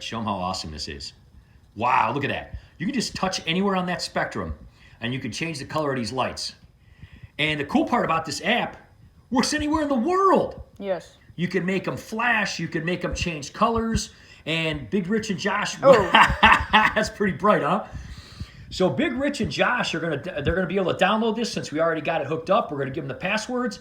Rich. Show them how awesome this is. Wow, look at that. You can just touch anywhere on that spectrum, and you can change the color of these lights. And the cool part about this app, works anywhere in the world. Yes. You can make them flash. You can make them change colors. And Big Rich and Josh, that's pretty bright, huh? So Big Rich and Josh they're gonna be able to download this since we already got it hooked up. We're gonna give them the passwords.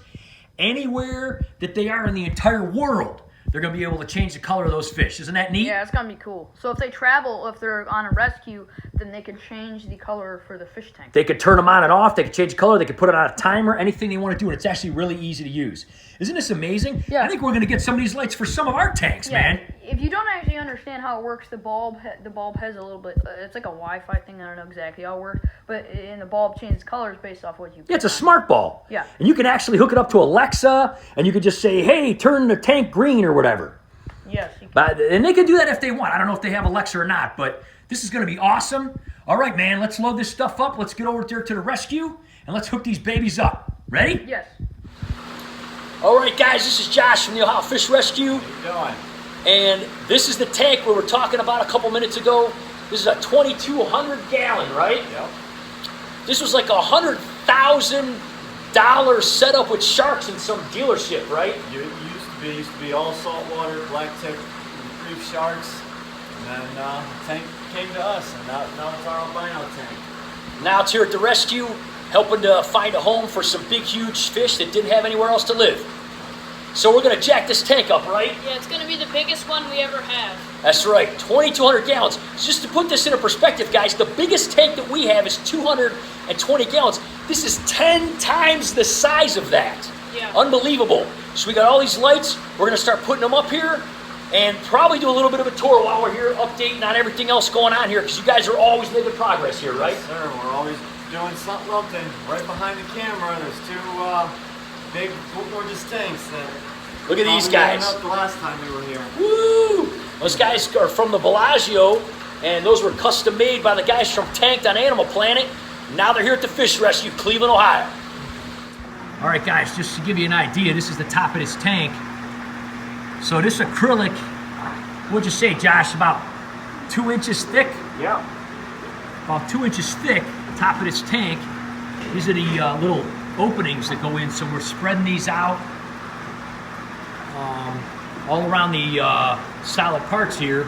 Anywhere that they are in the entire world, they're going to be able to change the color of those fish. Isn't that neat? Yeah, it's going to be cool. So if they travel, if they're on a rescue, then they can change the color for the fish tank. They could turn them on and off. They could change the color. They could put it on a timer, anything they want to do, and it's actually really easy to use. Isn't this amazing? Yeah. I think we're going to get some of these lights for some of our tanks, man. If you don't actually understand how it works, the bulb has a little bit, it's like a Wi-Fi thing. I don't know exactly how it works, but the bulb changes colors based off what you put Yeah, it's a on. smart bulb. Yeah. And you can actually hook it up to Alexa, and you could just say, hey, turn the tank green or whatever. Yes. You can. And they can do that if they want. I don't know if they have Alexa or not, but this is going to be awesome. All right, man, let's load this stuff up. Let's get over there to the rescue, and let's hook these babies up. Ready? Yes. All right, guys, this is Josh from the Ohio Fish Rescue. How you doing? And this is the tank we were talking about a couple minutes ago. This is a 2,200 gallon, right? Yep. This was like $100,000 setup with sharks in some dealership, right? It used to be all saltwater, black tip, reef sharks, and then the tank came to us, and now it's our albino tank. Now it's here at the rescue, helping to find a home for some big, huge fish that didn't have anywhere else to live. So we're going to jack this tank up, right? Yeah, it's going to be the biggest one we ever have. That's right, 2,200 gallons. Just to put this into perspective, guys, the biggest tank that we have is 220 gallons. This is 10 times the size of that. Yeah. Unbelievable. So we got all these lights. We're going to start putting them up here and probably do a little bit of a tour while we're here, updating on everything else going on here, because you guys are always making progress here, right? Yes, sir. We're always doing something. Right behind the camera, there's two big, gorgeous tanks that Look at these probably guys. went up the last time we were here. Woo! Those guys are from the Bellagio, and those were custom made by the guys from Tanked on Animal Planet. Now they're here at the Fish Rescue, Cleveland, Ohio. All right, guys, just to give you an idea, this is the top of this tank. So this acrylic, what'd you say, Josh, about 2 inches thick? Yeah. About 2 inches thick, top of this tank. These are the little openings that go in, so we're spreading these out all around the solid parts here.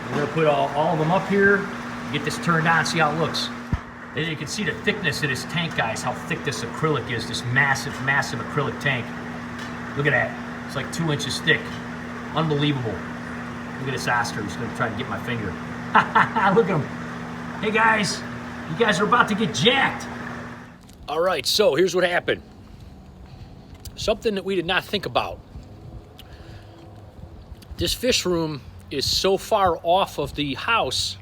We're gonna put all of them up here, get this turned on, see how it looks. And you can see the thickness of this tank, guys, how thick this acrylic is, this massive, massive acrylic tank. Look at that, it's like 2 inches thick. Unbelievable. Look at this Oscar, he's gonna try to get my finger. Look at him. Hey guys, you guys are about to get jacked. All right, so here's what happened. Something that we did not think about. This fish room is so far off of the house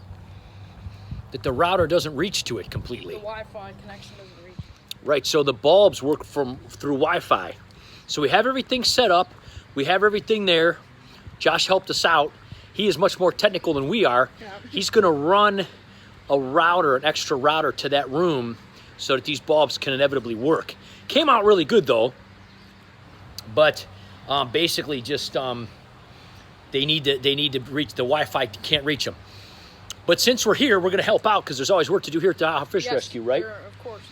that the router doesn't reach to it completely. The Wi-Fi connection doesn't reach. Right, so the bulbs work through Wi-Fi. So we have everything set up. We have everything there. Josh helped us out. He is much more technical than we are. Yeah. He's gonna run a router, an extra router to that room so that these bulbs can inevitably work. Came out really good though, but basically just they need to reach the Wi-Fi, can't reach them. But since we're here, we're gonna help out because there's always work to do here at the Ohio Fish Rescue, right? Sure, of course.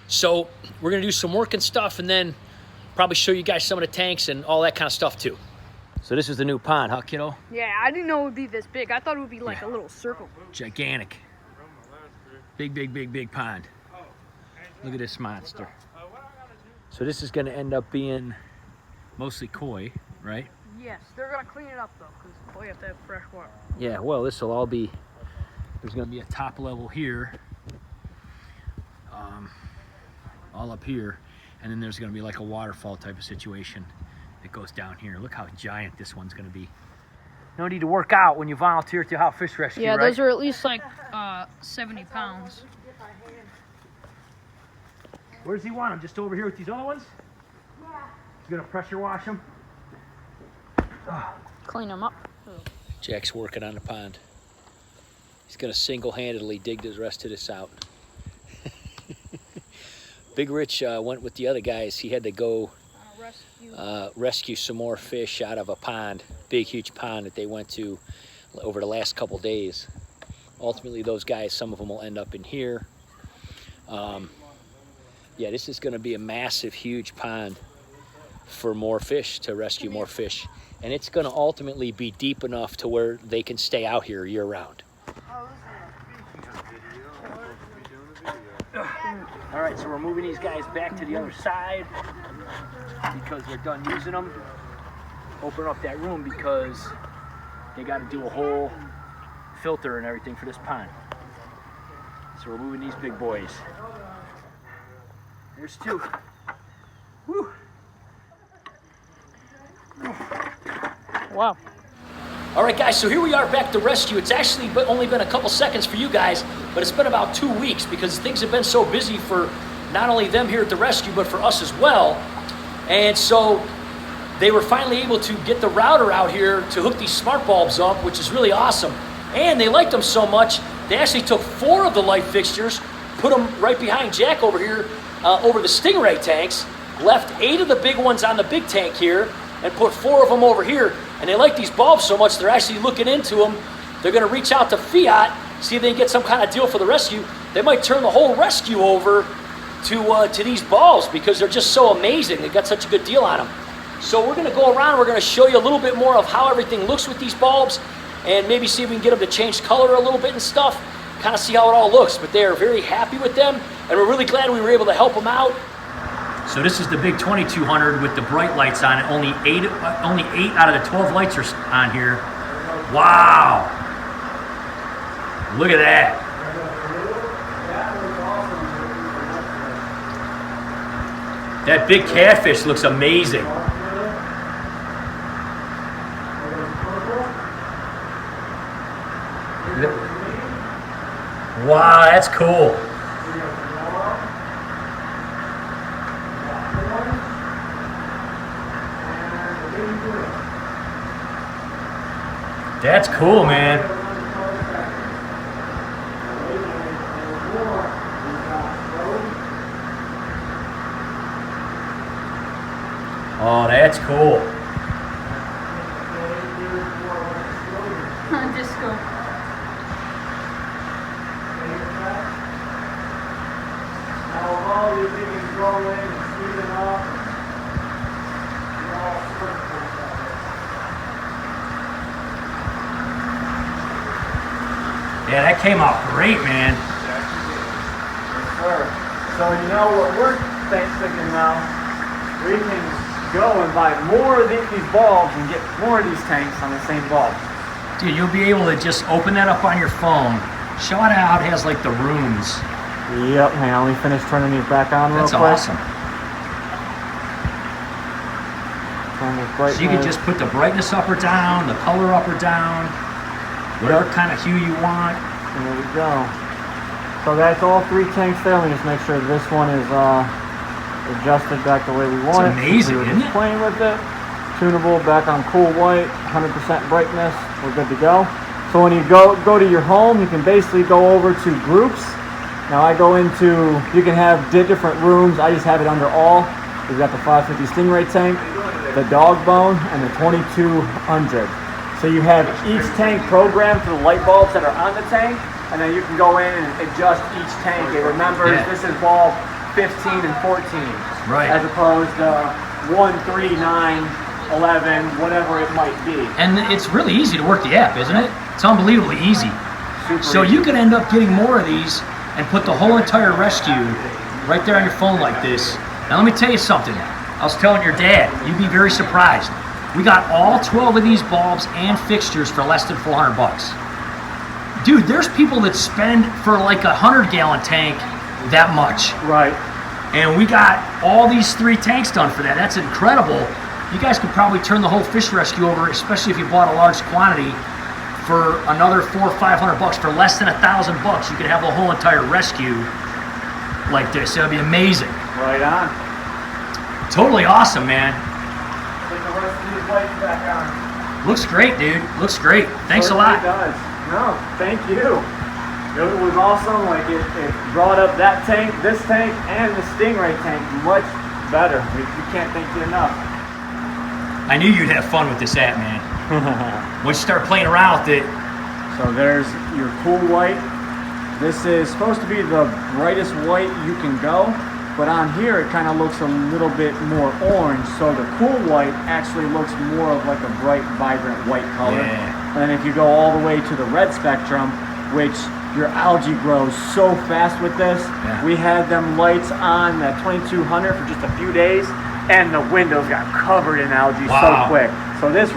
So we're gonna do some work and stuff, and then probably show you guys some of the tanks and all that kind of stuff too. So this is the new pond, huh, kiddo? Yeah, I didn't know it would be this big. I thought it would be like a little circle. Gigantic. Big, big, big, big pond. Look at this monster. So this is gonna end up being mostly koi, right? Yes, they're gonna clean it up though, because we have to have fresh water. Yeah, well, this will all be, there's gonna be a top level here, all up here, and then there's gonna be like a waterfall type of situation that goes down here. Look how giant this one's gonna be. No need to work out when you volunteer at the Ohio Fish Rescue, Yeah, right? those are at least like 70 pounds. Where does he want them? Just over here with these other ones? Yeah. He's gonna pressure wash them? Clean them up. Jack's working on the pond. He's gonna single-handedly dig the rest of this out. Big Rich went with the other guys. He had to go rescue some more fish out of a pond, big, huge pond that they went to over the last couple days. Ultimately, those guys, some of them will end up in here. Yeah, this is going to be a massive, huge pond for more fish, to rescue more fish. And it's going to ultimately be deep enough to where they can stay out here year round. All right, so we're moving these guys back to the other side because they're done using them. Open up that room because they got to do a whole filter and everything for this pond. So we're moving these big boys. There's two. Woo. Wow. All right, guys, so here we are back to rescue. It's actually only been a couple seconds for you guys, but it's been about 2 weeks because things have been so busy for not only them here at the rescue, but for us as well. And so they were finally able to get the router out here to hook these smart bulbs up, which is really awesome. And they liked them so much, they actually took 4 of the light fixtures, put them right behind Jack over here, over the Stingray tanks, left 8 of the big ones on the big tank here, and put 4 of them over here. And they like these bulbs so much, they're actually looking into them. They're going to reach out to Fiat, see if they can get some kind of deal for the rescue. They might turn the whole rescue over to these bulbs because they're just so amazing. They got such a good deal on them. So we're going to go around, we're going to show you a little bit more of how everything looks with these bulbs, and maybe see if we can get them to change color a little bit and stuff, kind of see how it all looks. But they are very happy with them, and we're really glad we were able to help them out. So this is the big 2200 with the bright lights on it. Only 8 out of the 12 lights are on here. Wow. Look at that. That big catfish looks amazing. Wow, that's cool. That's cool, man. Oh, that's cool. Disco. Now, all these things go in and speed it up. Yeah, that came out great, man. Yes, sir. So you know what we're thinking now? We can go and buy more of these bulbs and get more of these tanks on the same bulb. Dude, you'll be able to just open that up on your phone. Show it how it has like the rooms. Yep, hang on, let me finish turning these back on real quick. That's awesome. So you can just put the brightness up or down, the color up or down, whatever kind of hue you want. And there we go. So that's all 3 tanks there. Let me just make sure this one is adjusted back the way we want it. It's amazing, isn't it? Playing with it. Tunable, back on cool white, 100% brightness. We're good to go. So when you go to your home, you can basically go over to groups. Now I go into, you can have different rooms. I just have it under all. We've got the 550 Stingray tank, the dog bone, and the 2200. So you have each tank programmed to the light bulbs that are on the tank, and then you can go in and adjust each tank. It remembers this is bulb 15 and 14, right? As opposed to 1, 3, 9, 11, whatever it might be. And it's really easy to work the app, isn't it? It's unbelievably easy. So easy. You can end up getting more of these and put the whole entire rescue right there on your phone like this. Now let me tell you something. I was telling your dad, you'd be very surprised. We got all 12 of these bulbs and fixtures for less than 400 bucks. Dude, there's people that spend for like a 100-gallon tank that much. Right. And we got all these 3 tanks done for that. That's incredible. You guys could probably turn the whole fish rescue over, especially if you bought a large quantity, for another 400 or 500 bucks. For less than $1,000 bucks, you could have the whole entire rescue like this. It would be amazing. Right on. Totally awesome, man. Put the rest of these lights back on. Looks great, dude. Looks great. Thanks a lot. It does. No, thank you. It was awesome. Like it brought up that tank, this tank, and the Stingray tank much better. We can't thank you enough. I knew you'd have fun with this app, man. Once you start playing around with it, So there's your cool white. This is supposed to be the brightest white you can go, but on here it kind of looks a little bit more orange. So the cool white actually looks more of like a bright, vibrant white color. Yeah. And then if you go all the way to the red spectrum, which your algae grows so fast with this, we had them lights on at 2200 for just a few days, and the windows got covered in algae so quick. So this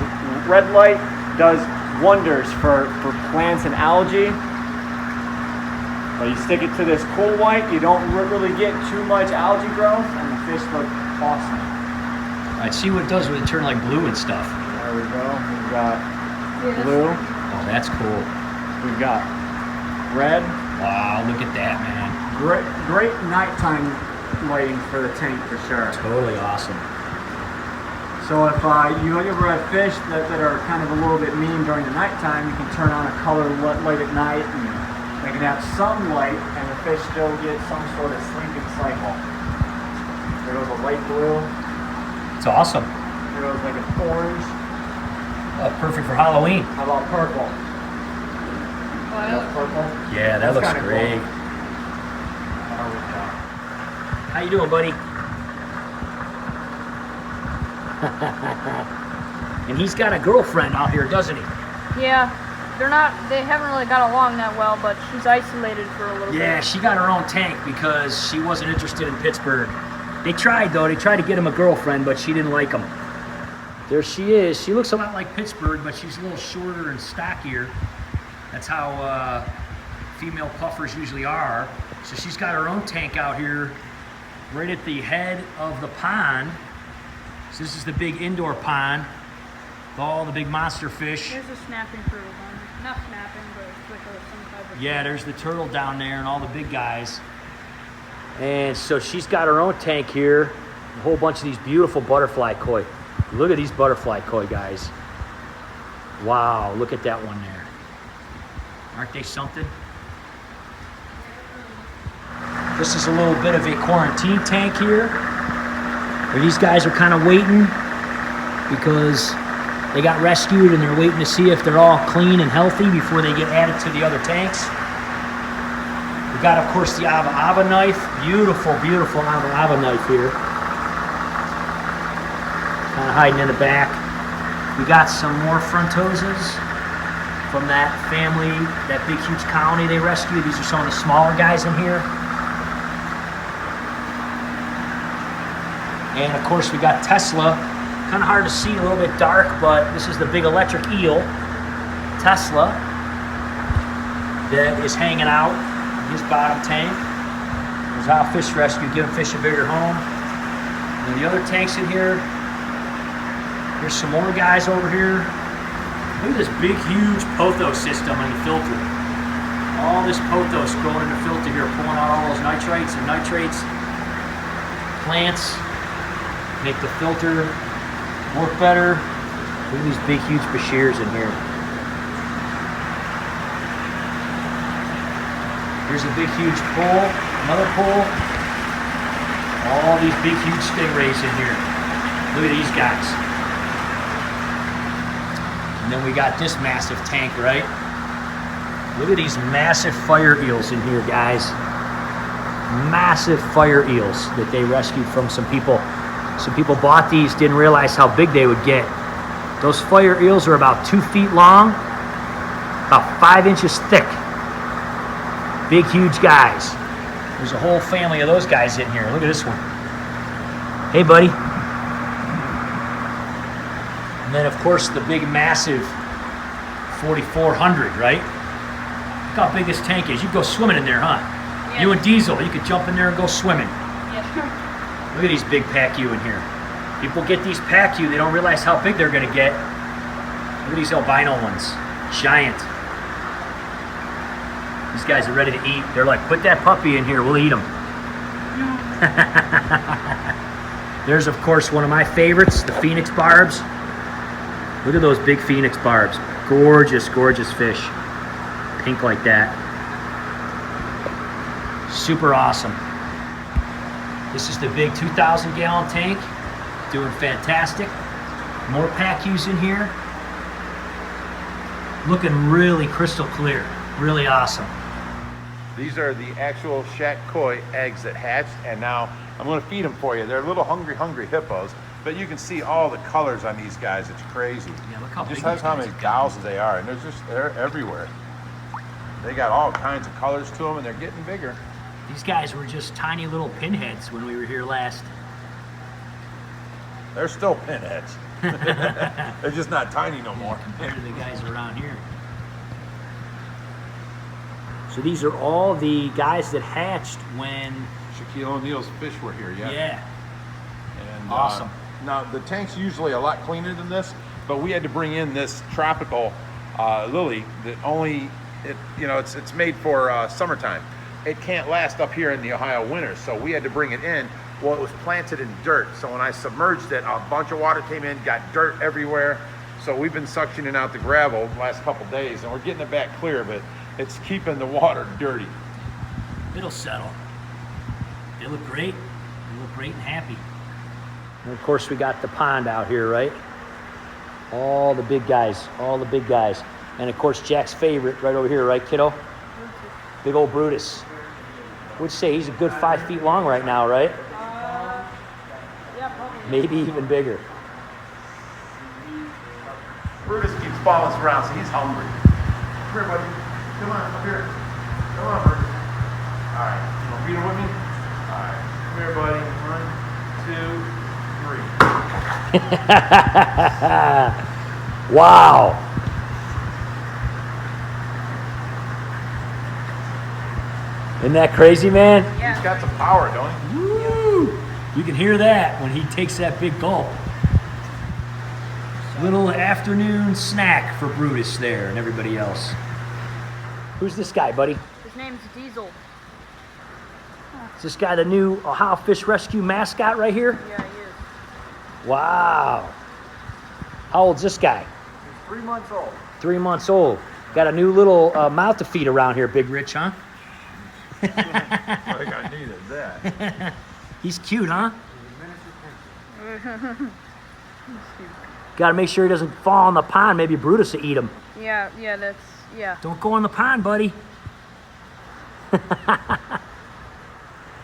red light does wonders for plants and algae. But you stick it to this cool white, you don't really get too much algae growth, and the fish look awesome. I'd see what it does when it turns like blue and stuff. There we go. We've got blue. Oh, that's cool. We've got red. Wow, look at that, man. Great nighttime lighting for the tank for sure. Totally awesome. So if you ever have fish that are kind of a little bit mean during the nighttime, you can turn on a color light at night, and they can have some light, and the fish still get some sort of sleeping cycle. There goes a light blue. It's awesome. There goes like an orange. Oh, perfect for Halloween. How about purple? Wow. Purple. Yeah, that looks kinda great. cool. There we go. How you doing, buddy? And he's got a girlfriend out here, doesn't he? Yeah, they haven't really got along that well, but she's isolated for a little bit. Yeah, she got her own tank because she wasn't interested in Pittsburgh. They tried, though. They tried to get him a girlfriend, but she didn't like him. There she is. She looks a lot like Pittsburgh, but she's a little shorter and stockier. That's how female puffers usually are. So she's got her own tank out here right at the head of the pond. So this is the big indoor pond with all the big monster fish. There's a snapping turtle down there. Not snapping, but it's like some type of... Yeah, there's the turtle down there and all the big guys. And so she's got her own tank here. A whole bunch of these beautiful butterfly koi. Look at these butterfly koi, guys. Wow, look at that one there. Aren't they something? This is a little bit of a quarantine tank here, where these guys are kind of waiting because they got rescued and they're waiting to see if they're all clean and healthy before they get added to the other tanks. We got, of course, the Ava knife. Beautiful, beautiful Ava knife here. Kind of hiding in the back. We got some more Frontosas from that family, that big, huge colony they rescued. These are some of the smaller guys in here. And of course we got Tesla. Kind of hard to see, a little bit dark, but this is the big electric eel, Tesla, that is hanging out in his bottom tank. There's how fish rescue, give fish a bigger home. And the other tanks in here, there's some more guys over here. Look at this big, huge pothos system on the filter. All this pothos going in the filter here, pulling out all those nitrites and nitrates. Plants make the filter work better. Look at these big, huge bashirs in here. Here's a big, huge pool, another pool. All these big, huge stingrays in here. Look at these guys. And then we got this massive tank, right? Look at these massive fire eels in here, guys. Massive fire eels that they rescued from some people. Some people bought these, didn't realize how big they would get. Those fire eels are about 2 feet long, about 5 inches thick. Big, huge guys. There's a whole family of those guys in here. Look at this one. Hey, buddy. And then, of course, the big, massive 4400, right? Look how big this tank is. You go swimming in there, huh? Yeah. You and Diesel, you could jump in there and go swimming. Yeah. Look at these big pacu in here. People get these pacu, they don't realize how big they're gonna get. Look at these albino ones. Giant. These guys are ready to eat. They're like, put that puppy in here, we'll eat him. There's, of course, one of my favorites, the Phoenix barbs. Look at those big Phoenix barbs. Gorgeous, gorgeous fish. Pink like that. Super awesome. This is the big 2,000-gallon tank. Doing fantastic. More pacus in here. looking really crystal clear. Really awesome. These are the actual Shaq Koi eggs that hatched, and now I'm going to feed them for you. They're little hungry hippos, but you can see all the colors on these guys. It's crazy. Yeah, look how Just big how these guys many are. thousands they are, and they're everywhere. They got all kinds of colors to them, and they're getting bigger. These guys were just tiny little pinheads when we were here last. They're still pinheads. They're just not tiny no more. Compared to the guys around here. So these are all the guys that hatched when... Shaquille O'Neal's fish were here, yeah. Yeah. And, Awesome. Now the tank's usually a lot cleaner than this, but we had to bring in this tropical lily that only, it's made for summertime. It can't last up here in the Ohio winter, so we had to bring it in. Well, it was planted in dirt, so when I submerged it, a bunch of water came in, got dirt everywhere. So we've been suctioning out the gravel the last couple days, and we're getting it back clear, but it's keeping the water dirty. It'll settle. They look great. They look great and happy. And of course we got the pond out here, right? All the big guys, all the big guys. And of course Jack's favorite right over here, right, kiddo? Big old Brutus. Would say he's a good 5 feet long right now, right? Yeah, probably. Maybe even bigger. Brutus keeps following us around, so he's hungry. Come here, buddy. Come on, up here. Come on, Brutus. All right, you want to feed him with me? All right, come here, buddy. 1, 2, 3. Wow. Isn't that crazy, man? He's got some power, don't he? Woo! You can hear that when he takes that big gulp. Little afternoon snack for Brutus there and everybody else. Who's this guy, buddy? His name's Diesel. Is this guy the new Ohio Fish Rescue mascot right here? Yeah, he is. Wow. How old's this guy? He's 3 months old. 3 months old. Got a new little mouth to feed around here, Big Rich, huh? I think I needed that. He's cute, huh? Got to make sure he doesn't fall in the pond. Maybe Brutus will eat him. Yeah, Don't go in the pond, buddy.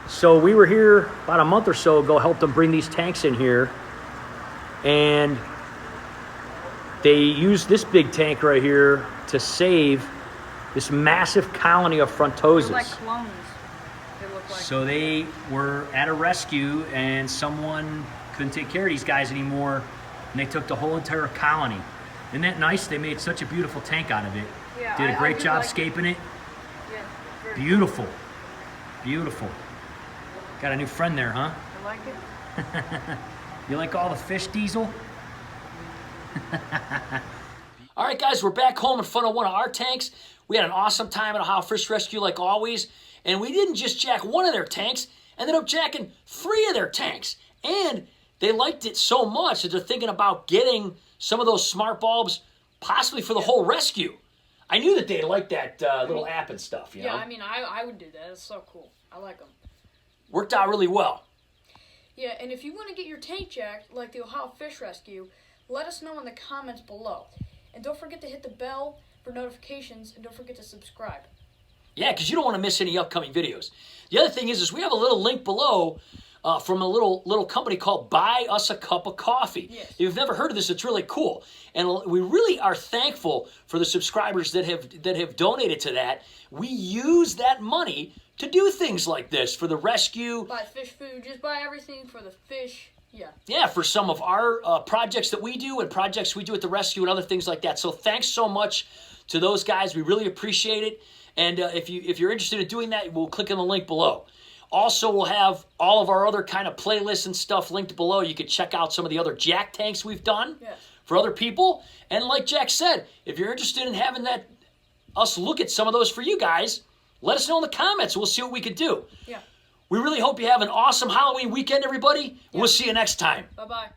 So we were here about a month or so ago, helped them bring these tanks in here. And they used this big tank right here to save this massive colony of Frontosas. Like clones. They look like. So they were at a rescue and someone couldn't take care of these guys anymore and they took the whole entire colony. Isn't that nice? They made such a beautiful tank out of it. Yeah, Did a great do job like scaping it. Yeah, very Beautiful. Beautiful. Got a new friend there, huh? I like it. You like all the fish, Diesel? All right, guys, we're back home in front of one of our tanks. We had an awesome time at Ohio Fish Rescue, like always. And we didn't just jack one of their tanks, ended up jacking 3 of their tanks. And they liked it so much that they're thinking about getting some of those smart bulbs possibly for the whole rescue. I knew that they liked that little app and stuff, you know? Yeah, I mean, I would do that. It's so cool. I like them. Worked out really well. Yeah, and if you want to get your tank jacked, like the Ohio Fish Rescue, let us know in the comments below. And don't forget to hit the bell for notifications, and don't forget to subscribe. Yeah, because you don't want to miss any upcoming videos. The other thing is we have a little link below from a little company called Buy Us a Cup of Coffee. Yes. If you've never heard of this, it's really cool. And we really are thankful for the subscribers that have donated to that. We use that money to do things like this for the rescue. Buy fish food, just buy everything for the fish. Yeah. Yeah, for some of our projects that we do and projects we do at the rescue and other things like that. So thanks so much to those guys. We really appreciate it. And if you're interested in doing that, we'll click on the link below. Also, we'll have all of our other kind of playlists and stuff linked below. You can check out some of the other jack tanks we've done for other people. And like Jack said, if you're interested in having us look at some of those for you guys, let us know in the comments. We'll see what we can do. Yeah. We really hope you have an awesome Halloween weekend, everybody. We'll see you next time. Bye-bye.